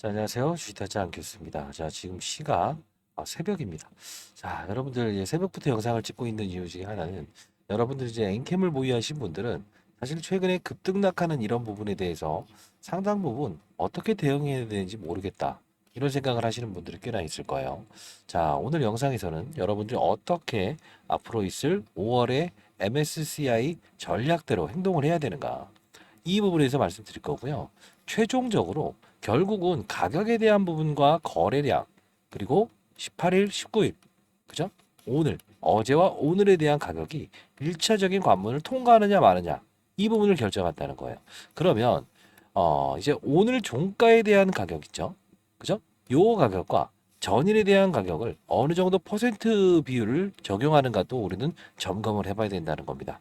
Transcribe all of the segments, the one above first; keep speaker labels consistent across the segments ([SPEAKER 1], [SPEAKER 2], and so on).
[SPEAKER 1] 자, 안녕하세요. 주식타짜 안교수입니다. 자, 지금 시각 새벽입니다. 자, 여러분들 이제 새벽부터 영상을 찍고 있는 이유 중에 하나는 여러분들 이제 엔캠을 보유하신 분들은 사실 최근에 급등락하는 이런 부분에 대해서 상당 부분 어떻게 대응해야 되는지 모르겠다. 이런 생각을 하시는 분들이 꽤나 있을 거예요. 자, 오늘 영상에서는 여러분들이 어떻게 앞으로 있을 5월의 MSCI 전략대로 행동을 해야 되는가. 이 부분에 대해서 말씀드릴 거고요. 최종적으로 결국은 가격에 대한 부분과 거래량 그리고 18일, 19일 그죠? 오늘 어제와 오늘에 대한 가격이 1차적인 관문을 통과하느냐 마느냐 이 부분을 결정한다는 거예요. 그러면 이제 오늘 종가에 대한 가격 있죠? 그죠? 요 가격과 전일에 대한 가격을 어느 정도 퍼센트 비율을 적용하는가 또 우리는 점검을 해봐야 된다는 겁니다.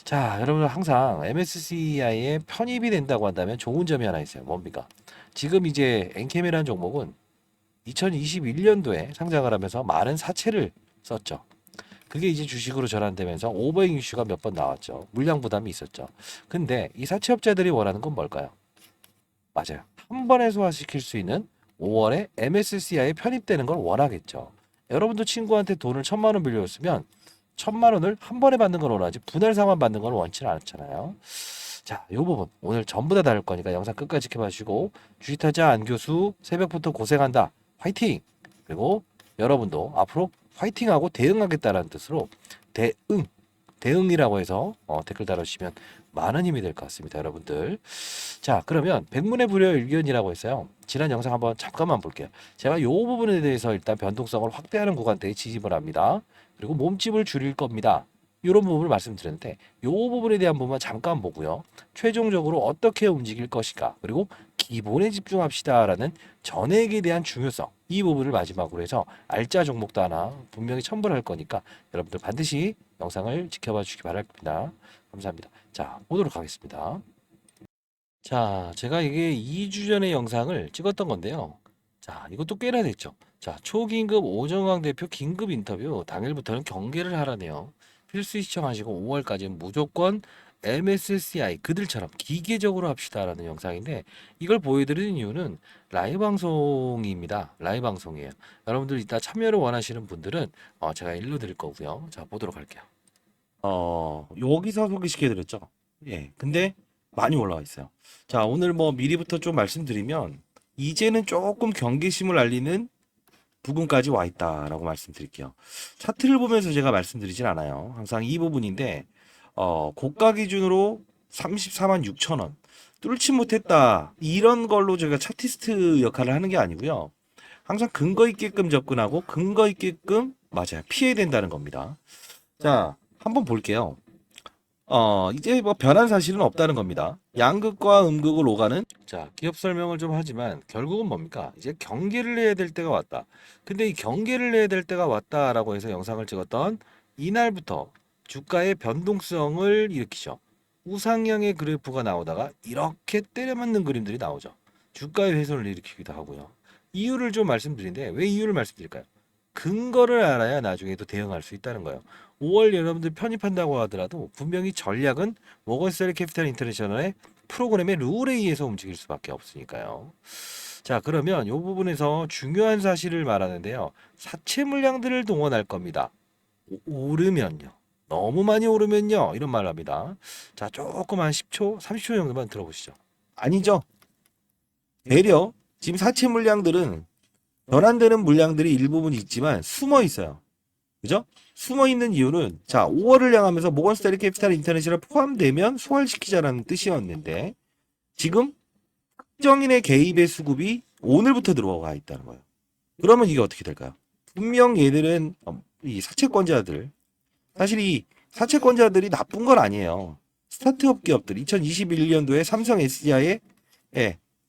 [SPEAKER 1] 자, 여러분 항상 MSCI에 편입이 된다고 한다면 좋은 점이 하나 있어요. 뭡니까? 지금 이제 엔캠이라는 종목은 2021년도에 상장을 하면서 많은 사채를 썼죠. 그게 이제 주식으로 전환되면서 오버행 이슈가 몇 번 나왔죠. 물량 부담이 있었죠. 근데 이 사채업자들이 원하는 건 뭘까요? 맞아요. 한 번에 소화시킬 수 있는 5월에 MSCI에 편입되는 걸 원하겠죠. 여러분도 친구한테 돈을 1,000만 원 빌려줬으면 1,000만 원을 한 번에 받는 걸 원하지 분할상환 받는 걸 원치는 않잖아요. 자, 요 부분 오늘 전부 다 다룰 거니까 영상 끝까지 지켜봐 주시고 주식타자 안교수 새벽부터 고생한다. 화이팅! 그리고 여러분도 앞으로 화이팅하고 대응하겠다라는 뜻으로 대응, 대응이라고 해서 댓글 달아주시면 많은 힘이 될 것 같습니다, 여러분들. 자, 그러면 백문의 불여일견이라고 했어요. 지난 영상 한번 잠깐만 볼게요. 제가 요 부분에 대해서 일단 변동성을 확대하는 구간대에 지집을 합니다. 그리고 몸집을 줄일 겁니다. 이런 부분을 말씀드렸는데 요 부분에 대한 부분만 잠깐 보고요. 최종적으로 어떻게 움직일 것인가 그리고 기본에 집중합시다라는 전액에 대한 중요성 이 부분을 마지막으로 해서 알짜 종목도 하나 분명히 첨부할 거니까 여러분들 반드시 영상을 지켜봐 주시기 바랍니다. 감사합니다. 자, 보도록 하겠습니다. 자, 제가 이게 2주 전에 영상을 찍었던 건데요. 자, 이것도 꽤나 됐죠. 자, 초긴급 오정광 대표 긴급 인터뷰 당일부터는 경계를 하라네요. 필수 시청하시고 5월까지 무조건 MSCI 그들처럼 기계적으로 합시다라는 영상인데 이걸 보여드리는 이유는 라이브 방송입니다. 라이브 방송이에요. 여러분들 이따 참여를 원하시는 분들은 제가 일로 드릴 거고요. 자, 보도록 할게요. 여기서 소개시켜드렸죠. 예. 근데 많이 올라와 있어요. 자, 오늘 뭐 미리부터 좀 말씀드리면 이제는 조금 경계심을 알리는 부근까지 와 있다라고 말씀드릴게요. 차트를 보면서 제가 말씀드리진 않아요. 항상 이 부분인데 고가 기준으로 34만 6천 원 뚫지 못했다. 이런 걸로 제가 차티스트 역할을 하는 게 아니고요. 항상 근거 있게끔 접근하고 근거 있게끔 맞아요. 피해야 된다는 겁니다. 자, 한번 볼게요. 이제 뭐 변한 사실은 없다는 겁니다. 양극과 음극을 오가는 자, 기업 설명을 좀 하지만 결국은 뭡니까? 이제 경계를 해야 될 때가 왔다. 근데 이 경계를 해야 될 때가 왔다라고 해서 영상을 찍었던 이날부터 주가의 변동성을 일으키죠. 우상향의 그래프가 나오다가 이렇게 때려맞는 그림들이 나오죠. 주가의 훼손을 일으키기도 하고요. 이유를 좀 말씀드린데 왜 이유를 말씀드릴까요? 근거를 알아야 나중에도 대응할 수 있다는 거예요. 5월 여러분들 편입한다고 하더라도 분명히 전략은 모건스탠리 캐피탈 인터내셔널의 프로그램의 룰에 의해서 움직일 수밖에 없으니까요. 자, 그러면 이 부분에서 중요한 사실을 말하는데요. 사채 물량들을 동원할 겁니다. 오르면요. 너무 많이 오르면요. 이런 말을 합니다. 자, 조금 한 10초, 30초 정도만 들어보시죠. 아니죠. 되려 지금 사채 물량들은 변환되는 물량들이 일부분 있지만 숨어 있어요. 그죠? 숨어 있는 이유는 자 5월을 향하면서 모건스탠리 캐피탈 인터내셔널 포함되면 소활시키자라는 뜻이었는데 지금 특정인의 개입의 수급이 오늘부터 들어와 있다는 거예요. 그러면 이게 어떻게 될까요? 분명 얘들은 이 사채권자들 사실 이 사채권자들이 나쁜 건 아니에요. 스타트업 기업들 2021년도에 삼성 SDI의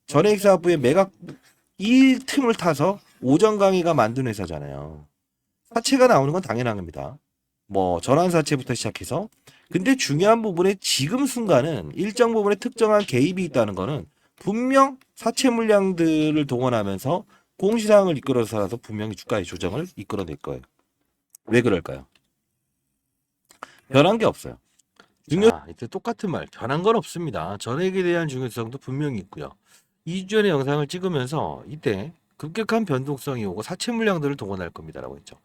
[SPEAKER 1] 전액 사업부의 매각 이 틈을 타서 오정강이가 만든 회사잖아요. 사채가 나오는 건 당연한 겁니다. 뭐 전환 사채부터 시작해서 근데 중요한 부분에 지금 순간은 일정 부분에 특정한 개입이 있다는 거는 분명 사채 물량들을 동원하면서 공시상을 이끌어서라도 분명히 주가의 조정을 이끌어낼 거예요. 왜 그럴까요? 변한 게 없어요. 자, 이제 똑같은 말 변한 건 없습니다. 전액에 대한 중요성도 분명히 있고요. 2주 전에 영상을 찍으면서 이때 급격한 변동성이 오고 사채 물량들을 동원할 겁니다라고 했죠.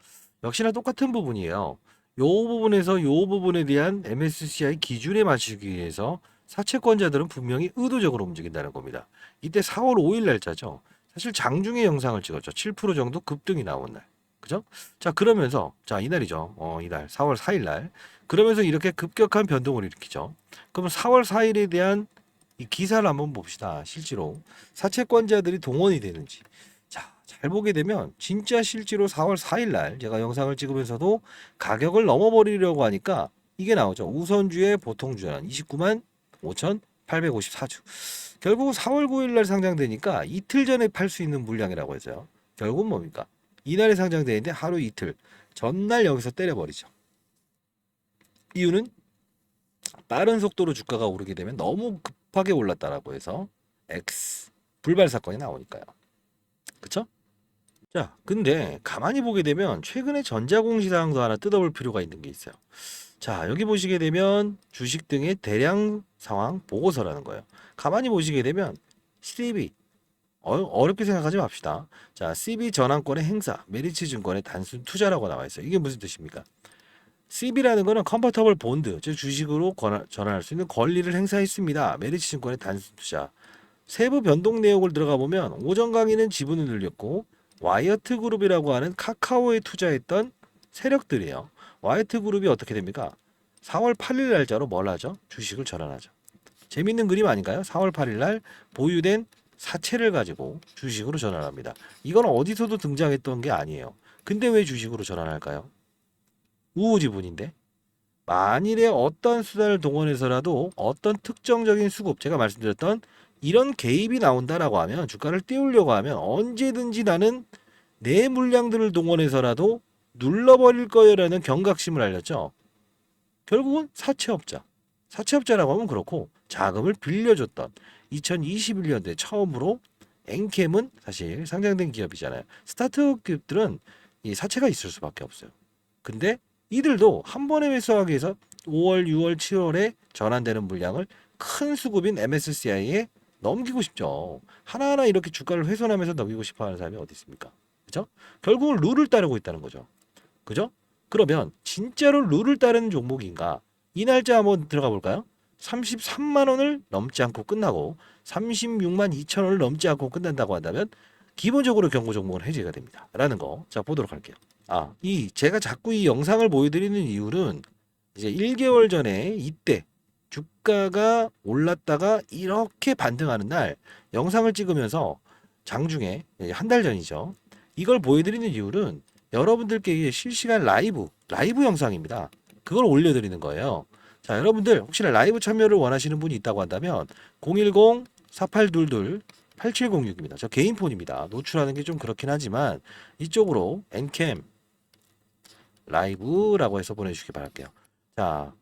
[SPEAKER 1] 역시나 똑같은 부분이에요. 요 부분에서 요 부분에 대한 MSCI 기준에 맞추기 위해서 사채권자들은 분명히 의도적으로 움직인다는 겁니다. 이때 4월 5일 날짜죠. 사실 장중에 영상을 찍었죠. 7% 정도 급등이 나온 날. 그죠? 자, 그러면서 자, 이날이죠. 이날 4월 4일 날. 그러면서 이렇게 급격한 변동을 일으키죠. 그럼 4월 4일에 대한 이 기사를 한번 봅시다. 실제로 사채권자들이 동원이 되는지. 자, 잘 보게 되면 진짜 실제로 4월 4일 날 제가 영상을 찍으면서도 가격을 넘어버리려고 하니까 이게 나오죠. 우선주의 보통주연 29만 5,854주. 결국 4월 9일 날 상장되니까 이틀 전에 팔 수 있는 물량이라고 해서요. 결국은 뭡니까? 이날에 상장되는데 하루 이틀 전날 여기서 때려버리죠. 이유는 빠른 속도로 주가가 오르게 되면 너무 급하게 올랐다라고 해서 X 불발 사건이 나오니까요. 그쵸? 자, 근데 가만히 보게 되면 최근에 전자공시사항도 하나 뜯어볼 필요가 있는 게 있어요. 자, 여기 보시게 되면 주식 등의 대량 상황 보고서라는 거예요. 가만히 보시게 되면 CB 어렵게 생각하지 맙시다. 자, CB 전환권의 행사, 메리츠 증권의 단순 투자라고 나와 있어요. 이게 무슨 뜻입니까? CB라는 거는 컨버터블 본드, 즉 주식으로 전환할 수 있는 권리를 행사했습니다. 메리츠 증권의 단순 투자. 세부 변동 내용을 들어가 보면 오전 강의는 지분을 늘렸고 와이어트 그룹이라고 하는 카카오에 투자했던 세력들이에요. 와이어트 그룹이 어떻게 됩니까? 4월 8일 날짜로 뭘 하죠? 주식을 전환하죠. 재밌는 그림 아닌가요? 4월 8일 날 보유된 사채를 가지고 주식으로 전환합니다. 이건 어디서도 등장했던 게 아니에요. 근데 왜 주식으로 전환할까요? 우호지분인데 만일에 어떤 수단을 동원해서라도 어떤 특정적인 수급, 제가 말씀드렸던 이런 개입이 나온다라고 하면 주가를 띄우려고 하면 언제든지 나는 내 물량들을 동원해서라도 눌러버릴 거예요라는 경각심을 알렸죠. 결국은 사채업자라고 하면 그렇고 자금을 빌려줬던 2021년도에 처음으로 엔캠은 사실 상장된 기업이잖아요. 스타트업 기업들은 이 사채가 있을 수밖에 없어요. 근데 이들도 한 번에 매수하기 위해서 5월, 6월, 7월에 전환되는 물량을 큰 수급인 MSCI에 넘기고 싶죠. 하나하나 이렇게 주가를 훼손하면서 넘기고 싶어 하는 사람이 어디 있습니까? 그죠? 결국은 룰을 따르고 있다는 거죠. 그죠? 그러면 진짜로 룰을 따르는 종목인가? 이 날짜 한번 들어가 볼까요? 33만 원을 넘지 않고 끝나고 36만 2천 원을 넘지 않고 끝난다고 한다면 기본적으로 경고 종목은 해제가 됩니다. 라는 거. 자, 보도록 할게요. 제가 자꾸 이 영상을 보여드리는 이유는 이제 1개월 전에 이때 주가가 올랐다가 이렇게 반등하는 날 영상을 찍으면서 장중에 한 달 전이죠. 이걸 보여드리는 이유는 여러분들께 실시간 라이브 영상입니다. 그걸 올려드리는 거예요. 자, 여러분들 혹시나 라이브 참여를 원하시는 분이 있다고 한다면 010-4822-8706입니다. 저 개인 폰입니다. 노출하는 게 좀 그렇긴 하지만 이쪽으로 엔캠 라이브라고 해서 보내주시기 바랄게요. 자,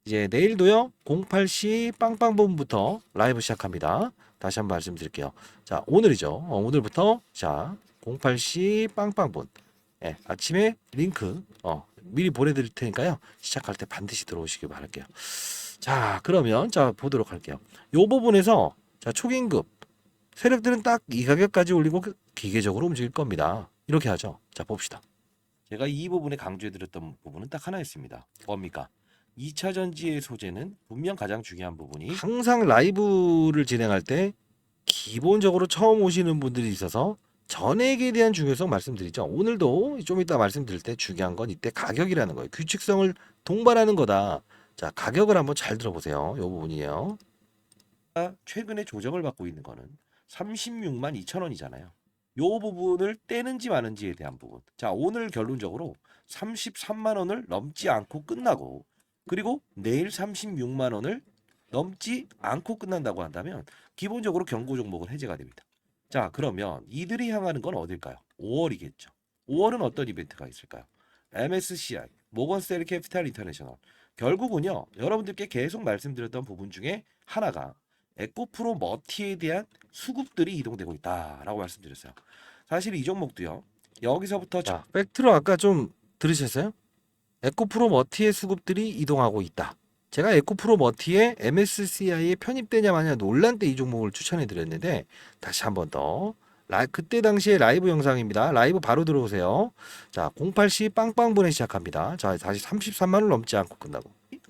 [SPEAKER 1] 이제 내일도요 08시 빵빵본부터 라이브 시작합니다. 다시 한번 말씀드릴게요. 자, 오늘이죠. 오늘부터 자 08시 빵빵본 아침에 링크 미리 보내드릴 테니까요. 시작할 때 반드시 들어오시길 바랄게요. 자, 그러면 자 보도록 할게요. 요 부분에서 자 초긴급 세력들은 딱 이 가격까지 올리고 기계적으로 움직일 겁니다. 이렇게 하죠. 자, 봅시다. 제가 이 부분에 강조해드렸던 부분은 딱 하나 있습니다. 뭡니까? 2차 전지의 소재는 분명 가장 중요한 부분이 항상 라이브를 진행할 때 기본적으로 처음 오시는 분들이 있어서 전액에 대한 중요성 말씀드리죠. 오늘도 좀 이따 말씀드릴 때 중요한 건 이때 가격이라는 거예요. 규칙성을 동반하는 거다. 자, 가격을 한번 잘 들어보세요. 이 부분이에요. 최근에 조정을 받고 있는 거는 36만 2천 원이잖아요. 요 부분을 떼는지 마는지에 대한 부분. 자, 오늘 결론적으로 33만 원을 넘지 않고 끝나고 그리고 내일 36만 원을 넘지 않고 끝난다고 한다면 기본적으로 경고 종목은 해제가 됩니다. 자, 그러면 이들이 향하는 건 어딜까요? 5월이겠죠. 5월은 어떤 이벤트가 있을까요? MSCI, 모건스탠리 캐피탈 인터내셔널. 결국은요, 여러분들께 계속 말씀드렸던 부분 중에 하나가 에코프로 머티에 대한 수급들이 이동되고 있다라고 말씀드렸어요. 사실 이 종목도요. 여기서부터 팩트로 아까 좀 들으셨어요? 에코프로 머티의 수급들이 이동하고 있다. 제가 에코프로 머티에 MSCI에 편입되냐 마냐 논란 때 이 종목을 추천해 드렸는데 다시 한번 더. 그때 당시에 라이브 영상입니다. 라이브 바로 들어오세요. 자, 08시 빵빵분에 시작합니다. 자, 다시 33만 원 넘지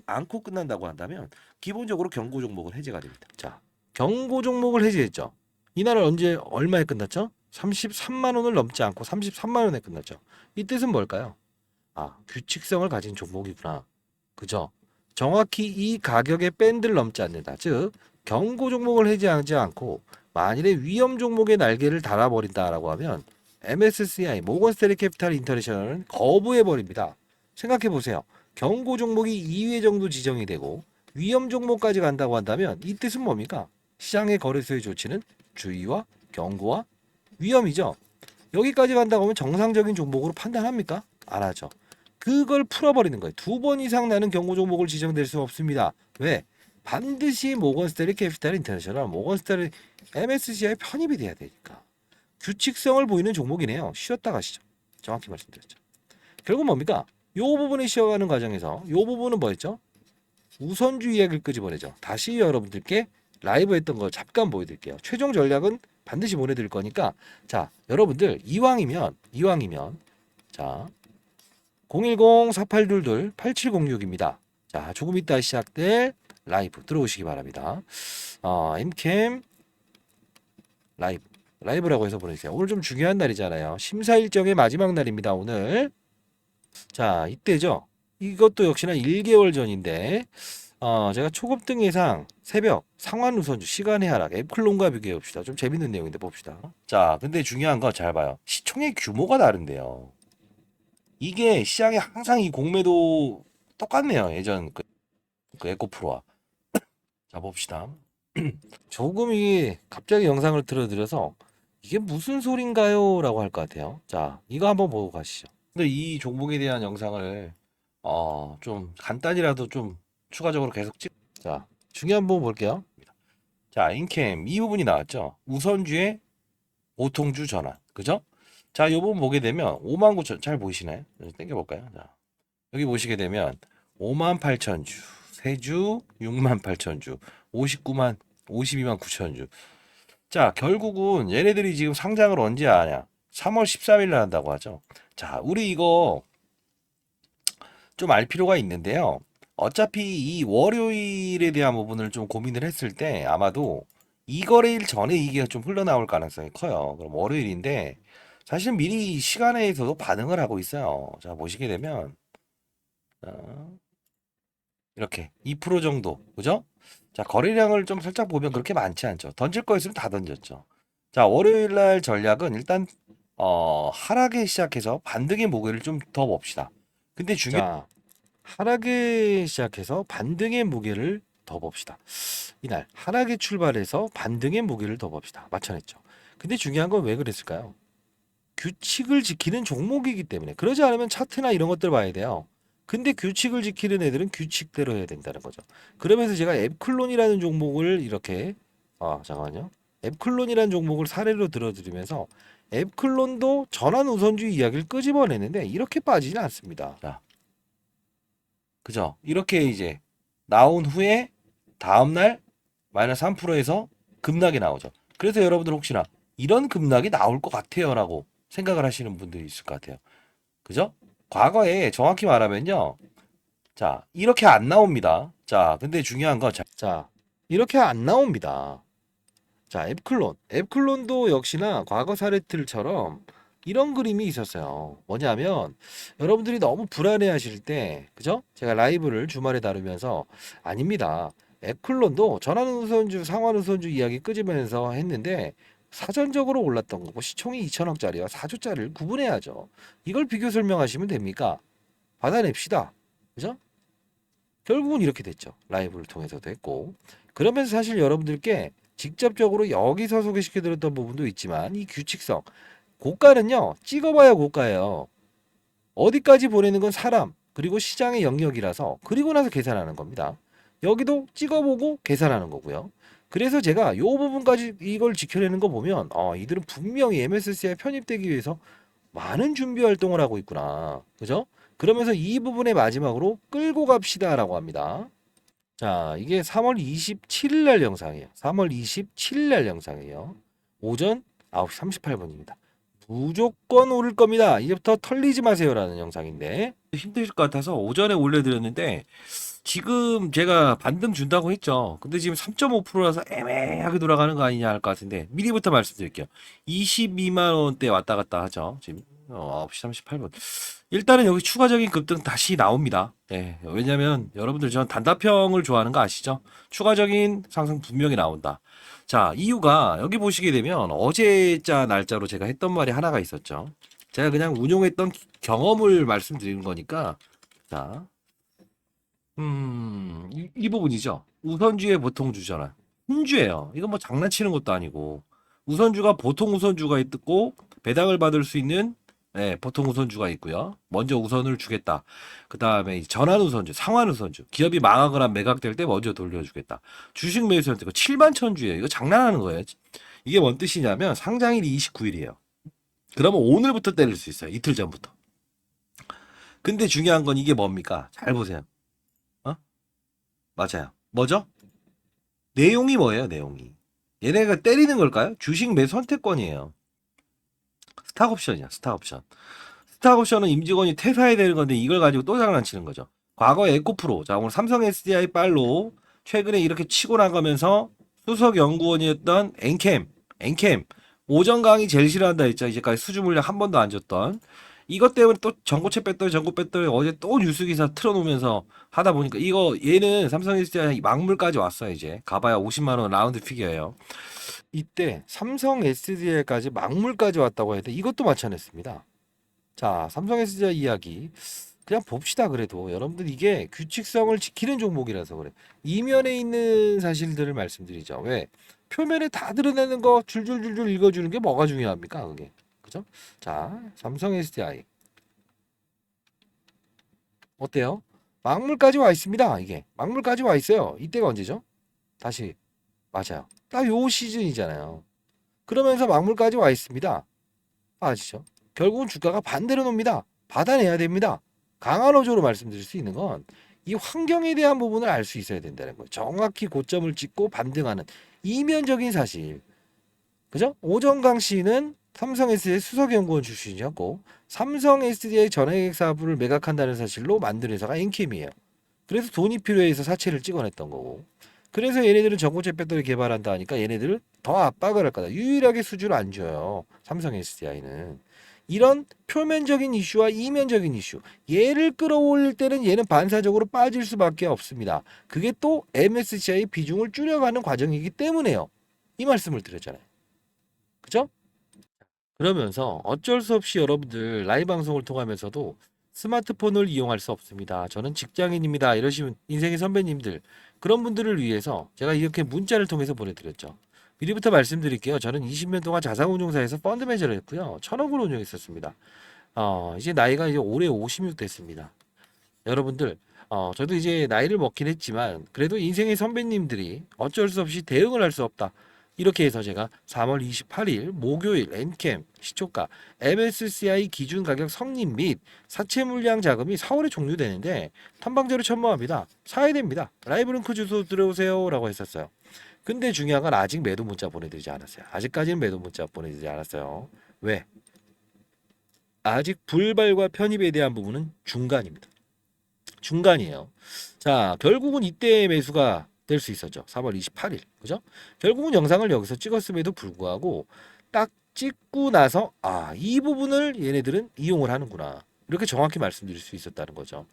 [SPEAKER 1] 않고 끝난다고 한다면 기본적으로 경고 종목은 해제가 됩니다. 자, 경고 종목을 해제했죠. 이날은 언제 얼마에 끝났죠? 33만 원을 넘지 않고 33만 원에 끝났죠. 이 뜻은 뭘까요? 아, 규칙성을 가진 종목이구나. 그죠? 정확히 이 가격의 밴드를 넘지 않는다. 즉, 경고 종목을 해제하지 않고 만일에 위험 종목의 날개를 달아버린다라고 하면 MSCI, 모건스탠리 캐피탈 인터내셔널은 거부해 버립니다. 생각해 보세요. 경고 종목이 2회 정도 지정이 되고 위험 종목까지 간다고 한다면 이 뜻은 뭡니까? 시장의 거래소의 조치는 주의와 경고와 위험이죠. 여기까지 간다고 하면 정상적인 종목으로 판단합니까? 안 하죠. 그걸 풀어버리는 거예요. 2번 이상 나는 경고 종목을 지정될 수 없습니다. 왜? 반드시 모건스탠리 캐피탈 인터내셔널, 모건스탠리 MSCI에 편입이 돼야 되니까. 규칙성을 보이는 종목이네요. 쉬었다 가시죠. 정확히 말씀드렸죠. 결국 뭡니까? 요 부분을 쉬어가는 과정에서 요 부분은 뭐였죠? 우선주 이야기를 끄집어내죠. 다시 여러분들께 라이브 했던 거 잠깐 보여드릴게요. 최종 전략은 반드시 보내드릴 거니까 자, 여러분들 이왕이면 자, 010-4822-8706입니다. 자, 조금 이따 시작될 라이브 들어오시기 바랍니다. 엠캠 라이브라고 해서 보내주세요. 오늘 좀 중요한 날이잖아요. 심사 일정의 마지막 날입니다. 오늘. 자, 이때죠. 이것도 역시나 1개월 전인데 제가 초급등 예상 새벽 상환 우선주 시간의 하락 앱클론과 비교해 봅시다. 좀 재밌는 내용인데 봅시다. 자, 근데 중요한 거 잘 봐요. 시총의 규모가 다른데요. 이게 시장에 항상 이 공매도 똑같네요. 예전 그 에코프로와. 자, 봅시다. 조금 이게 갑자기 영상을 틀어드려서 이게 무슨 소린가요? 라고 할 것 같아요. 자, 이거 한번 보고 가시죠. 근데 이 종목에 대한 영상을 좀 간단히라도 좀 추가적으로 계속 자, 중요한 부분 볼게요. 자, 인캠 이 부분이 나왔죠. 우선주의 보통주 전환. 그죠? 자, 이 부분 보게 되면 59,000 잘 보이시나요? 땡겨 볼까요? 자, 여기 보시게 되면 58,000주, 세주 68,000주, 52만 9천주. 자, 결국은 얘네들이 지금 상장을 언제 하냐? 3월 13일 날 한다고 하죠. 자, 우리 이거 좀 알 필요가 있는데요. 어차피 이 월요일에 대한 부분을 좀 고민을 했을 때 아마도 이 거래일 전에 이게 좀 흘러나올 가능성이 커요. 그럼 월요일인데 사실 미리 시간에서도 반응을 하고 있어요. 자, 보시게 되면 이렇게 2% 정도, 그죠? 자, 거래량을 좀 살짝 보면 그렇게 많지 않죠. 던질 거 있으면 다 던졌죠. 자, 월요일 날 전략은 일단 하락에 시작해서 반등의 무게를 좀 더 봅시다. 근데 자, 하락에 시작해서 반등의 무게를 더 봅시다. 이날 하락에 출발해서 반등의 무게를 더 봅시다. 맞춰냈죠. 근데 중요한 건 왜 그랬을까요? 규칙을 지키는 종목이기 때문에. 그러지 않으면 차트나 이런 것들 봐야 돼요. 근데 규칙을 지키는 애들은 규칙대로 해야 된다는 거죠. 그러면서 제가 앱클론이라는 종목을 이렇게 잠깐만요. 앱클론이라는 종목을 사례로 들어드리면서 앱클론도 전환 우선주의 이야기를 끄집어내는데 이렇게 빠지진 않습니다. 자, 그죠? 이렇게 이제 나온 후에 다음날 마이너스 3%에서 급락이 나오죠. 그래서 여러분들 혹시나 이런 급락이 나올 것 같아요라고 생각을 하시는 분들이 있을 것 같아요. 그죠? 과거에 정확히 말하면요. 자, 이렇게 안 나옵니다. 자, 근데 중요한 건 자, 이렇게 안 나옵니다. 자, 앱클론도 역시나 과거 사례들처럼 이런 그림이 있었어요. 뭐냐면 여러분들이 너무 불안해 하실 때, 그죠? 제가 라이브를 주말에 다루면서 아닙니다. 앱클론도 전환 우선주, 상환 우선주 이야기 끄집어내서 했는데 사전적으로 올랐던 거고 시총이 2천억짜리와 4조짜리를 구분해야죠. 이걸 비교 설명하시면 됩니까? 받아냅시다. 그죠? 결국은 이렇게 됐죠. 라이브를 통해서도 했고. 그러면서 사실 여러분들께 직접적으로 여기서 소개시켜드렸던 부분도 있지만 이 규칙성. 고가는요. 찍어봐야 고가예요. 어디까지 보내는 건 사람 그리고 시장의 영역이라서 그리고 나서 계산하는 겁니다. 여기도 찍어보고 계산하는 거고요. 그래서 제가 이 부분까지 이걸 지켜내는 거 보면 이들은 분명히 MSCI에 편입되기 위해서 많은 준비 활동을 하고 있구나. 그죠? 그러면서 이 부분의 마지막으로 끌고 갑시다라고 합니다. 자, 이게 3월 27일 날 영상이에요. 3월 27일 날 영상이에요. 오전 9시 38분입니다. 무조건 오를 겁니다. 이제부터 털리지 마세요라는 영상인데 힘드실 것 같아서 오전에 올려드렸는데 지금 제가 반등 준다고 했죠. 근데 지금 3.5%라서 애매하게 돌아가는 거 아니냐 할 것 같은데 미리부터 말씀드릴게요. 22만 원대 왔다 갔다 하죠. 지금 9시 38분. 일단은 여기 추가적인 급등 다시 나옵니다. 예, 왜냐면 여러분들 전 단타평을 좋아하는 거 아시죠? 추가적인 상승 분명히 나온다. 자, 이유가 여기 보시게 되면 어제자 날짜로 제가 했던 말이 하나가 있었죠. 제가 그냥 운용했던 경험을 말씀드리는 거니까 자, 이 부분이죠. 우선주의 보통주잖아. 훈주예요. 이거 뭐 장난치는 것도 아니고 우선주가 보통 우선주가 있고 배당을 받을 수 있는 보통 우선주가 있고요. 먼저 우선을 주겠다. 그 다음에 전환 우선주, 상환 우선주. 기업이 망하거나 매각될 때 먼저 돌려주겠다. 주식 매수할 때 7만 천주예요. 이거 장난하는 거예요. 이게 뭔 뜻이냐면 상장일이 29일이에요. 그러면 오늘부터 때릴 수 있어요. 이틀 전부터. 근데 중요한 건 이게 뭡니까? 잘 보세요. 어? 맞아요. 뭐죠? 내용이 뭐예요, 내용이? 얘네가 때리는 걸까요? 주식 매 선택권이에요. 스탁옵션이야, 스탁옵션. 스탁옵션은 임직원이 퇴사해야 되는 건데 이걸 가지고 또 장난치는 거죠. 과거에 에코프로, 자 오늘 삼성 SDI 빨로 최근에 이렇게 치고 나가면서 수석 연구원이었던 엔캠 오전 강의 제일 싫어한다 했죠. 이제까지 수주 물량 한 번도 안 줬던 이것 때문에 또 전고체 뺐더니 전고 뺐더니 어제 또 뉴스 기사 틀어놓으면서 하다 보니까 이거 얘는 삼성 SDI 막물까지 왔어요. 이제 가봐야 50만 원 라운드 피겨예요. 이때 삼성 SDI까지 막물까지 왔다고 해도 이것도 맞춰냈습니다. 자, 삼성 SDI 이야기 그냥 봅시다. 그래도 여러분들 이게 규칙성을 지키는 종목이라서 그래. 이면에 있는 사실들을 말씀드리죠. 왜? 표면에 다 드러내는 거 줄줄줄줄 읽어주는 게 뭐가 중요합니까? 그게. 그죠? 자, 삼성 SDI 어때요? 막물까지 와 있습니다. 이게 막물까지 와 있어요. 이때가 언제죠? 다시 맞아요. 딱 요 시즌이잖아요. 그러면서 막물까지 와 있습니다. 아시죠? 결국은 주가가 반대로 놉니다. 받아내야 됩니다. 강한 어조로 말씀드릴 수 있는 건 이 환경에 대한 부분을 알 수 있어야 된다는 거예요. 정확히 고점을 찍고 반등하는 이면적인 사실. 그죠? 오정강 씨는 삼성 SDI 수석연구원 출신이었고 삼성 SDI 전액 사업을 매각한다는 사실로 만든 회사가 엔캠이에요. 그래서 돈이 필요해서 사채를 찍어냈던 거고. 그래서 얘네들은 전고체 배터리 개발한다 하니까 얘네들을 더 압박을 할 거다. 유일하게 수주를 안 줘요. 삼성 SDI는. 이런 표면적인 이슈와 이면적인 이슈. 얘를 끌어올릴 때는 얘는 반사적으로 빠질 수밖에 없습니다. 그게 또 MSCI 비중을 줄여가는 과정이기 때문에요. 이 말씀을 드렸잖아요. 그죠? 그러면서 어쩔 수 없이 여러분들 라이브 방송을 통하면서도 스마트폰을 이용할 수 없습니다. 저는 직장인입니다. 이러시면 인생의 선배님들 그런 분들을 위해서 제가 이렇게 문자를 통해서 보내드렸죠. 미리부터 말씀드릴게요. 저는 20년 동안 자산운용사에서 펀드 매니저를 했고요. 1,000억을 운용했었습니다. 이제 나이가 이제 올해 56 됐습니다. 여러분들 저도 이제 나이를 먹긴 했지만 그래도 인생의 선배님들이 어쩔 수 없이 대응을 할 수 없다. 이렇게 해서 제가 3월 28일 목요일 엔캠 시초가 MSCI 기준 가격 성립 및 사채 물량 자금이 4월에 종료되는데 탐방제로 천모합니다. 사야 됩니다. 라이브 링크 주소 들어오세요라고 했었어요. 근데 중요한 건 아직 매도 문자 보내드리지 않았어요. 아직까지는 매도 문자 보내드리지 않았어요. 왜? 아직 불발과 편입에 대한 부분은 중간입니다. 중간이에요. 자, 결국은 이때 매수가 될 수 있었죠. 3월 28일. 그죠? 결국은 영상을 여기서 찍었음에도 불구하고 딱 찍고 나서 이 부분을 얘네들은 이용을 하는구나. 이렇게 정확히 말씀드릴 수 있었다는 거죠.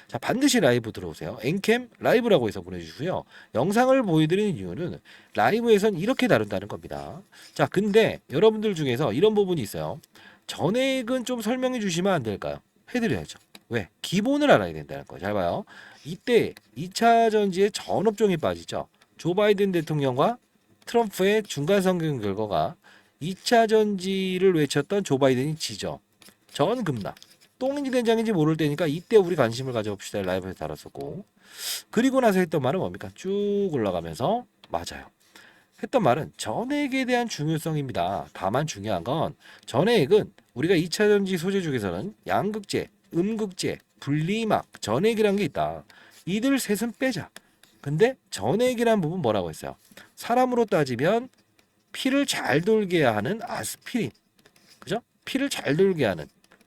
[SPEAKER 1] 자, 반드시 라이브 들어오세요. 엔캠 라이브라고 해서 보내주시고요. 영상을 보여드리는 이유는 라이브에선 이렇게 다룬다는 겁니다. 자, 근데 여러분들 중에서 이런 부분이 있어요. 전액은 좀 설명해 주시면 안 될까요? 해드려야죠. 왜? 기본을 알아야 된다는 거예요. 잘 봐요. 이때 2차 전지의 전업종이 빠지죠. 조 바이든 대통령과 트럼프의 중간 선거 결과가 2차 전지를 외쳤던 조 바이든이 지죠. 전 급락. 똥인지 된장인지 모를 때니까 이때 우리 관심을 가져봅시다. 라이브에서 다뤘었고. 그리고 나서 했던 말은 뭡니까? 쭉 올라가면서 맞아요. 했던 말은 전액에 대한 중요성입니다. 다만 중요한 건 전액은 우리가 2차 전지 소재 중에서는 양극재, 음극재, 분리막, 전액이란 게 있다. 이들 셋은 빼자. 근데 전액이란 부분 뭐라고 했어요? 사람으로 따지면 피를 잘 돌게 하는 아스피린, 그죠? 피를 잘 돌게 하는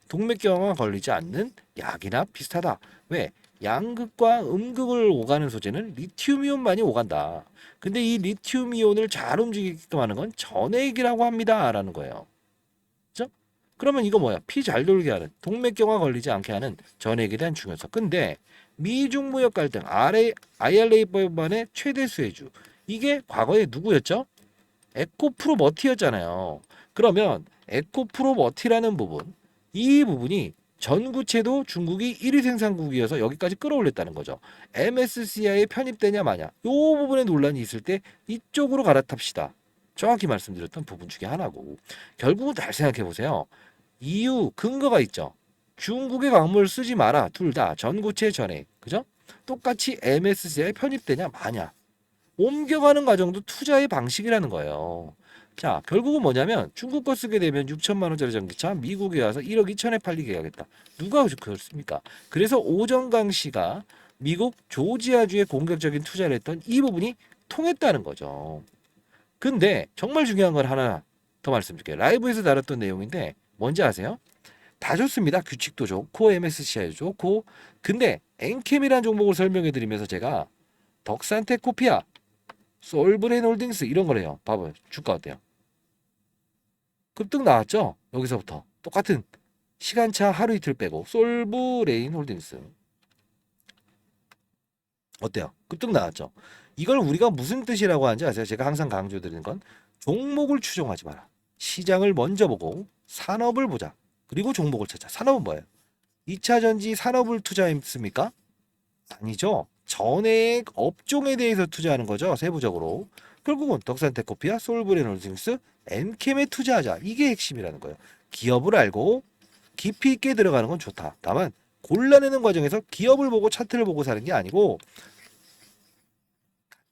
[SPEAKER 1] 동맥경화가 걸리지 않는 약이나 비슷하다. 왜? 양극과 음극을 오가는 소재는 리튬이온만이 오간다. 근데 이 리튬이온을 잘 움직이게끔 하는 건 전액이라고 합니다라는 거예요. 그죠? 그러면 이거 뭐야? 피 잘 돌게 하는 동맥경화 걸리지 않게 하는 전액에 대한 중요성. 근데 미중 무역 갈등 IRA 법안의 최대 수혜주 이게 과거에 누구였죠? 에코프로머티였잖아요. 그러면 에코프로머티라는 부분, 이 부분이 전구체도 중국이 1위 생산국이어서 여기까지 끌어올렸다는 거죠. MSCI에 편입되냐 마냐. 이 부분에 논란이 있을 때 이쪽으로 갈아탑시다. 정확히 말씀드렸던 부분 중에 하나고. 결국은 잘 생각해 보세요. 이유 근거가 있죠. 중국의 광물을 쓰지 마라. 둘 다 전고체 전액. 그죠? 똑같이 MSCI에 편입되냐 마냐. 옮겨가는 과정도 투자의 방식이라는 거예요. 자, 결국은 뭐냐면 중국 거 쓰게 되면 6천만 원짜리 전기차 미국에 와서 1억 2천에 팔리게 해야겠다. 누가 그렇습니까? 그래서 오정강 씨가 미국 조지아주에 공격적인 투자를 했던 이 부분이 통했다는 거죠. 근데 정말 중요한 건 하나 더 말씀드릴게요. 라이브에서 다뤘던 내용인데 뭔지 아세요? 다 좋습니다. 규칙도 좋고 MSCI도 좋고 근데 엔캠이라는 종목을 설명해 드리면서 제가 덕산테코피아 솔브레인 홀딩스 이런 거래요. 봐봐요. 주가 어때요? 급등 나왔죠? 여기서부터 똑같은 시간차 하루 이틀 빼고 솔브레인 홀딩스 어때요? 급등 나왔죠? 이걸 우리가 무슨 뜻이라고 하는지 아세요? 제가 항상 강조드리는 건 종목을 추종하지 마라. 시장을 먼저 보고 산업을 보자. 그리고 종목을 찾자. 산업은 뭐예요? 2차 전지 산업을 투자했습니까? 아니죠. 전액 업종에 대해서 투자하는 거죠. 세부적으로. 결국은 덕산테크코피아, 솔브레놀딩스, 엔캠에 투자하자. 이게 핵심이라는 거예요. 기업을 알고 깊이 있게 들어가는 건 좋다. 다만 골라내는 과정에서 기업을 보고 차트를 보고 사는 게 아니고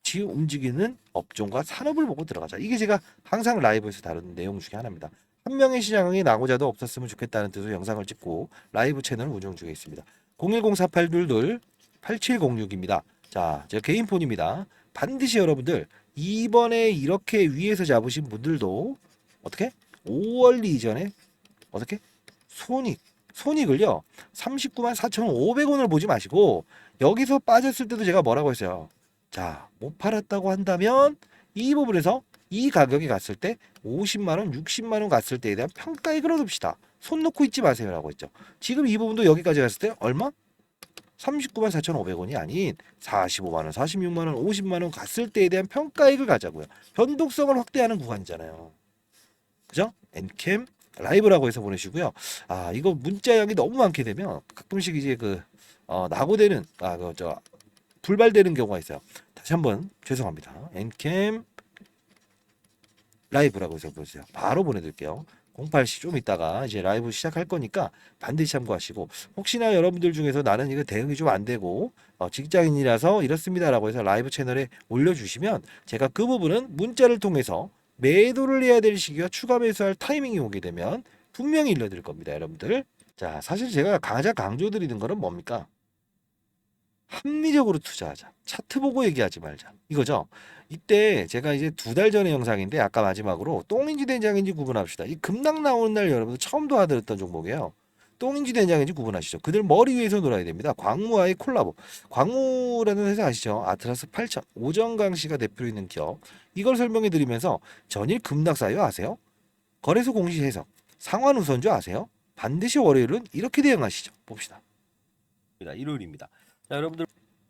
[SPEAKER 1] 같이 움직이는 업종과 산업을 보고 들어가자. 이게 제가 항상 라이브에서 다루는 내용 중에 하나입니다. 한 명의 시장이 나고자도 없었으면 좋겠다는 뜻으로 영상을 찍고 라이브 채널을 운영 중에 있습니다. 010-4822 8706입니다. 자, 제 개인 폰입니다. 반드시 여러분들 이번에 이렇게 위에서 잡으신 분들도 어떻게 5월 이전에 어떻게 손익을요 39만 4,500원을 보지 마시고 여기서 빠졌을 때도 제가 뭐라고 했어요. 자, 못 팔았다고 한다면 이 부분에서 이 가격이 갔을 때 50만 원, 60만 원 갔을 때에 대한 평가에 걸어둡시다. 손 놓고 있지 마세요라고 했죠. 지금 이 부분도 여기까지 갔을 때 얼마? 39만 4,500원이 아닌 45만 원, 46만 원, 50만 원 갔을 때에 대한 평가액을 가자고요. 변동성을 확대하는 구간이잖아요. 그죠? 엔캠 라이브라고 해서 보내시고요. 아, 이거 문자량이 너무 많게 되면 가끔씩 이제 낙오되는 저 불발되는 경우가 있어요. 다시 한번 죄송합니다. 엔캠 라이브라고 해서 보세요. 바로 보내드릴게요. 08시 좀 있다가 이제 라이브 시작할 거니까 반드시 참고하시고 혹시나 여러분들 중에서 나는 이거 대응이 좀 안 되고 직장인이라서 이렇습니다라고 해서 라이브 채널에 올려주시면 제가 그 부분은 문자를 통해서 매도를 해야 될 시기와 추가 매수할 타이밍이 오게 되면 분명히 일러드릴 겁니다, 여러분들. 자, 사실 제가 가장 강조드리는 거는 뭡니까? 합리적으로 투자하자. 차트 보고 얘기하지 말자. 이거죠. 이때 제가 이제 2달 전의 영상인데 아까 마지막으로 똥인지 된장인지 구분합시다. 이 급락 나오는 날 여러분들 처음 도와드렸던 종목이에요. 똥인지 된장인지 구분하시죠. 그들 머리 위에서 놀아야 됩니다. 광무와의 콜라보. 광무라는 회사 아시죠? 아트라스 8000. 오정강 씨가 대표로 있는 기업. 이걸 설명해 드리면서 전일 급락 사유 아세요? 거래소 공시 해석. 상환 우선주 아세요? 반드시 월요일은 이렇게 대응하시죠. 봅시다. 일요일입니다. 자, 여러분들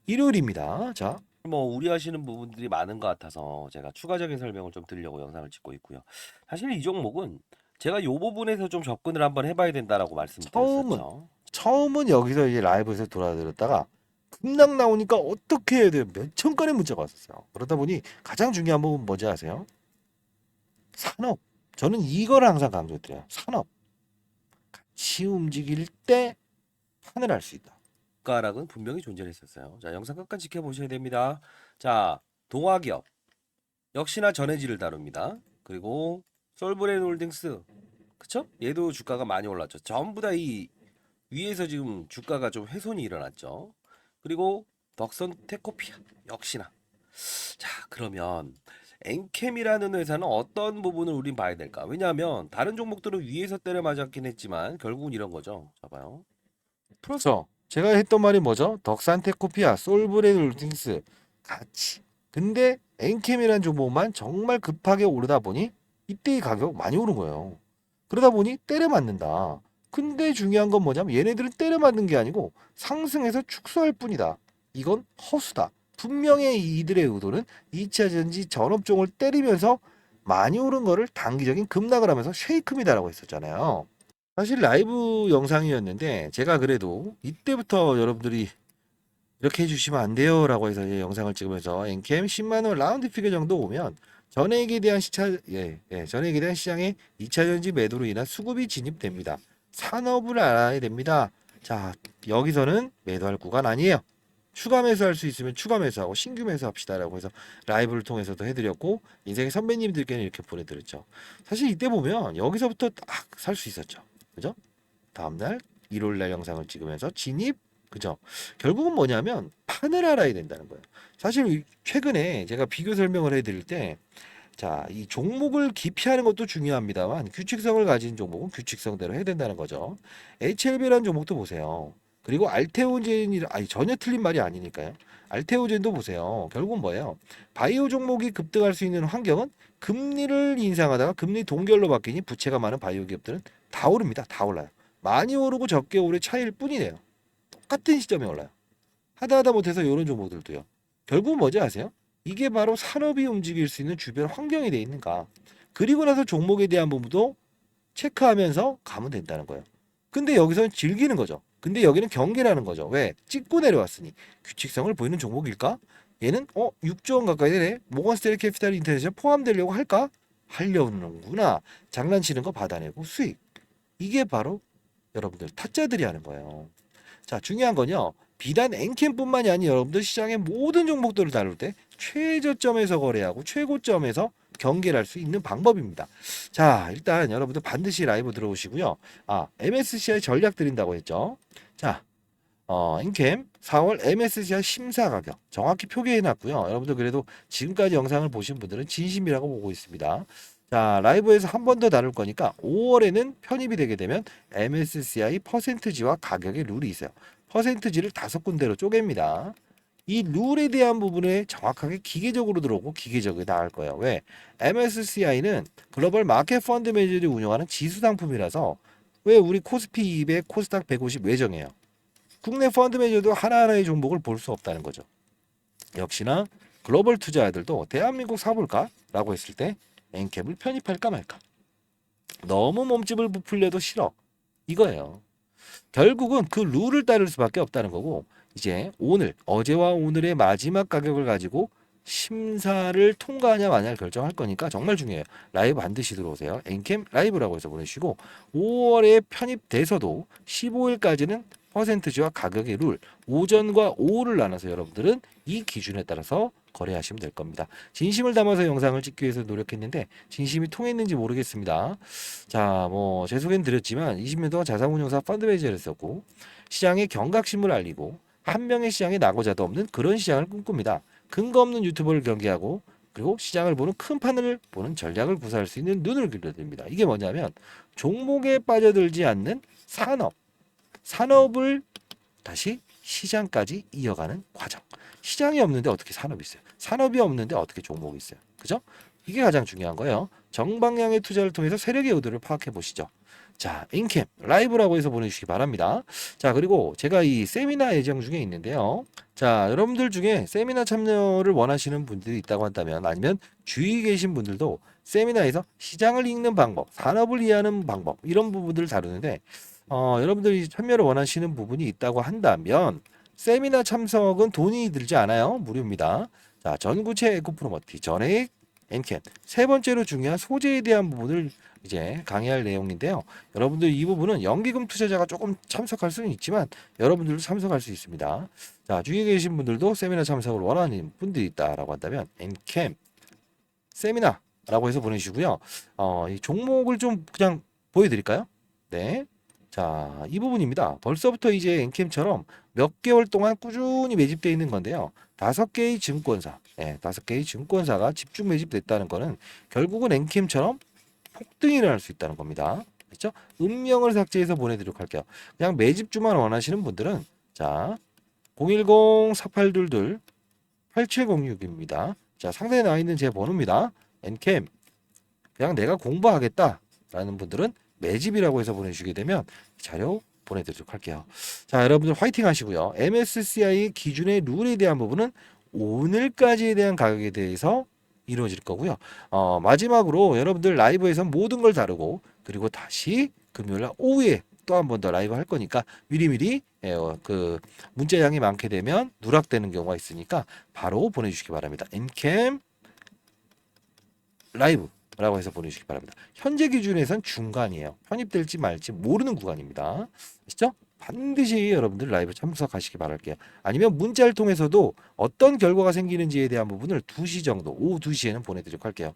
[SPEAKER 1] 일요일입니다. 자, 뭐 우려하시는 부분들이 많은 것 같아서 제가 추가적인 설명을 좀 드리려고 영상을 찍고 있고요. 사실 이 종목은 제가 이 부분에서 좀 접근을 한번 해봐야 된다라고 말씀드렸었죠. 처음은 여기서 이제 라이브에서 돌아들었다가 급락 나오니까 어떻게 해야 돼요? 몇천 건의 문자가 왔었어요. 그러다 보니 가장 중요한 부분 뭔지 아세요? 산업. 저는 이걸 항상 강조드려요. 산업. 같이 움직일 때 판을 할 수 있다. 가락은 분명히 존재했었어요. 자, 영상 끝까지 지켜보셔야 됩니다. 자, 동화기업 역시나 전해질을 다룹니다. 그리고 솔브레인 홀딩스 그쵸? 얘도 주가가 많이 올랐죠. 전부 다 이 위에서 지금 주가가 좀 훼손이 일어났죠. 그리고
[SPEAKER 2] 덕선 테코피아 역시나. 자, 그러면 엔캠이라는 회사는 어떤 부분을 우린 봐야 될까? 왜냐하면 다른 종목들은 위에서 때려 맞았긴 했지만 결국은 이런 거죠. 봐봐요.
[SPEAKER 1] 그렇죠. 제가 했던 말이 뭐죠? 덕산테코피아, 솔브레드 홀딩스 같이. 근데 엔캠이라는 종목만 정말 급하게 오르다 보니 이때 이 가격 많이 오른 거예요. 그러다 보니 때려 맞는다. 근데 중요한 건 뭐냐면 얘네들은 때려 맞는 게 아니고 상승해서 축소할 뿐이다. 이건 허수다. 분명히 이들의 의도는 2차 전지 전업종을 때리면서 많이 오른 거를 단기적인 급락을 하면서 쉐이크입니다라고 했었잖아요. 사실 라이브 영상이었는데 제가 그래도 이때부터 여러분들이 이렇게 해주시면 안 돼요라고 해서 이제 영상을 찍으면서 엔캠 10만 원 라운드 피겨 정도 오면 전액에 대한 전액에 대한 시장의 2차 전지 매도로 인한 수급이 진입됩니다. 산업을 알아야 됩니다. 자, 여기서는 매도할 구간 아니에요. 추가 매수할 수 있으면 추가 매수하고 신규 매수합시다라고 해서 라이브를 통해서도 해드렸고 인생의 선배님들께는 이렇게 보내드렸죠. 사실 이때 보면 여기서부터 딱 살 수 있었죠. 그죠? 다음날 1월 날 영상을 찍으면서 진입 그죠? 결국은 뭐냐면 판을 알아야 된다는 거예요. 사실 최근에 제가 비교 설명을 해드릴 때 자, 이 종목을 기피하는 것도 중요합니다만 규칙성을 가진 종목은 규칙성대로 해야 된다는 거죠. HLB라는 종목도 보세요. 그리고 알테오젠이 아니 전혀 틀린 말이 아니니까요. 알테오젠도 보세요. 결국은 뭐예요? 바이오 종목이 급등할 수 있는 환경은 금리를 인상하다가 금리 동결로 바뀌니 부채가 많은 바이오 기업들은 다 오릅니다. 다 올라요. 많이 오르고 적게 오를 차이일 뿐이네요. 똑같은 시점에 올라요. 하다 못해서 이런 종목들도요. 결국은 뭐지 아세요? 이게 바로 산업이 움직일 수 있는 주변 환경이 돼 있는가. 그리고 나서 종목에 대한 부분도 체크하면서 가면 된다는 거예요. 근데 여기서는 즐기는 거죠. 근데 여기는 경계라는 거죠. 왜? 찍고 내려왔으니 규칙성을 보이는 종목일까? 얘는 6조 원 가까이 되네. 모건스탠리 캐피탈 인터내셔널 포함되려고 할까? 하려는구나. 장난치는 거 받아내고 수익. 이게 바로 여러분들 타짜들이 하는 거예요. 자, 중요한 건요. 비단 엔캠뿐만이 아닌 여러분들 시장의 모든 종목들을 다룰 때 최저점에서 거래하고 최고점에서 경계를 할 수 있는 방법입니다. 자, 일단 여러분들 반드시 라이브 들어오시고요. MSCI 전략 드린다고 했죠. 자, 엔캠 4월 MSCI 심사 가격 정확히 표기해 놨고요. 여러분들 그래도 지금까지 영상을 보신 분들은 진심이라고 보고 있습니다. 자, 라이브에서 한 번 더 다룰 거니까 5월에는 편입이 되게 되면 MSCI 퍼센트지와 가격의 룰이 있어요. 퍼센트지를 5군데로 쪼갭니다. 이 룰에 대한 부분에 정확하게 기계적으로 들어오고 기계적으로 나갈 거예요. 왜? MSCI는 글로벌 마켓 펀드 매니저들이 운영하는 지수 상품이라서 왜 우리 코스피 200, 코스닥 150 외정해요? 국내 펀드 매니저도 하나하나의 종목을 볼 수 없다는 거죠. 역시나 글로벌 투자자들도 대한민국 사볼까? 라고 했을 때 엔캡을 편입할까 말까? 너무 몸집을 부풀려도 싫어. 이거예요. 결국은 그 룰을 따를 수밖에 없다는 거고 이제 오늘 어제와 오늘의 마지막 가격을 가지고 심사를 통과하냐 마냐를 결정할 거니까 정말 중요해요. 라이브 반드시 들어오세요. 엔캠 라이브라고 해서 보내주시고 5월에 편입돼서도 15일까지는 퍼센트지와 가격의 룰 오전과 오후를 나눠서 여러분들은 이 기준에 따라서 거래하시면 될 겁니다. 진심을 담아서 영상을 찍기 위해서 노력했는데 진심이 통했는지 모르겠습니다. 자, 뭐 제 소개는 드렸지만 20년 동안 자산운용사 펀드 매니저를 했었고 시장의 경각심을 알리고 한 명의 시장에 나고자도 없는 그런 시장을 꿈꿉니다. 근거 없는 유튜버를 경계하고 그리고 시장을 보는 큰 판을 보는 전략을 구사할 수 있는 눈을 길러드립니다. 이게 뭐냐면 종목에 빠져들지 않는 산업을 다시 시장까지 이어가는 과정. 시장이 없는데 어떻게 산업이 있어요? 산업이 없는데 어떻게 종목이 있어요? 그죠? 이게 가장 중요한 거예요. 정방향의 투자를 통해서 세력의 의도를 파악해 보시죠. 자, 인캠 라이브라고 해서 보내주시기 바랍니다. 자, 그리고 제가 이 세미나 예정 중에 있는데요. 자, 여러분들 중에 세미나 참여를 원하시는 분들이 있다고 한다면 아니면 주위에 계신 분들도 세미나에서 시장을 읽는 방법, 산업을 이해하는 방법 이런 부분들을 다루는데 여러분들이 참여를 원하시는 부분이 있다고 한다면 세미나 참석은 돈이 들지 않아요. 무료입니다. 자, 전구체 에코프로머티, 전액 엔캔. 세 번째로 중요한 소재에 대한 부분을 이제 강의할 내용인데요. 여러분들 이 부분은 연기금 투자자가 조금 참석할 수는 있지만 여러분들도 참석할 수 있습니다. 자, 주위에 계신 분들도 세미나 참석을 원하는 분들이 있다라고 한다면 엔캠 세미나라고 해서 보내주시고요. 이 종목을 좀 그냥 보여드릴까요? 네. 자, 이 부분입니다. 벌써부터 이제 엔캠처럼 몇 개월 동안 꾸준히 매집되어 있는 건데요. 5개의 증권사, 5개의 증권사가 집중 매집됐다는 거는 결국은 엔캠처럼 폭등이 일어날 수 있다는 겁니다. 그렇죠? 음명을 삭제해서 보내드리도록 할게요. 그냥 매집주만 원하시는 분들은 자, 010-4822-8706입니다. 자, 상단에 나와 있는 제 번호입니다. 엔캠 그냥 내가 공부하겠다라는 분들은 매집이라고 해서 보내주시게 되면 자료 보내드리도록 할게요. 자, 여러분들 화이팅 하시고요. MSCI 기준의 룰에 대한 부분은 오늘까지에 대한 가격에 대해서 이루어질 거고요. 마지막으로 여러분들 라이브에서 모든 걸 다루고 그리고 다시 금요일 날 오후에 또 한 번 더 라이브 할 거니까 미리미리 그 문자량이 많게 되면 누락되는 경우가 있으니까 바로 보내주시기 바랍니다. 엔캠 라이브라고 해서 보내주시기 바랍니다. 현재 기준에선 중간이에요. 편입될지 말지 모르는 구간입니다. 아시죠? 반드시 여러분들 라이브 참석하시기 바랄게요. 아니면 문자를 통해서도 어떤 결과가 생기는지에 대한 부분을 2시 정도, 오후 2시에는 보내드리도록 할게요.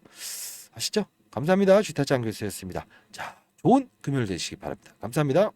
[SPEAKER 1] 아시죠? 감사합니다. 주타짱 교수였습니다. 자, 좋은 금요일 되시기 바랍니다. 감사합니다.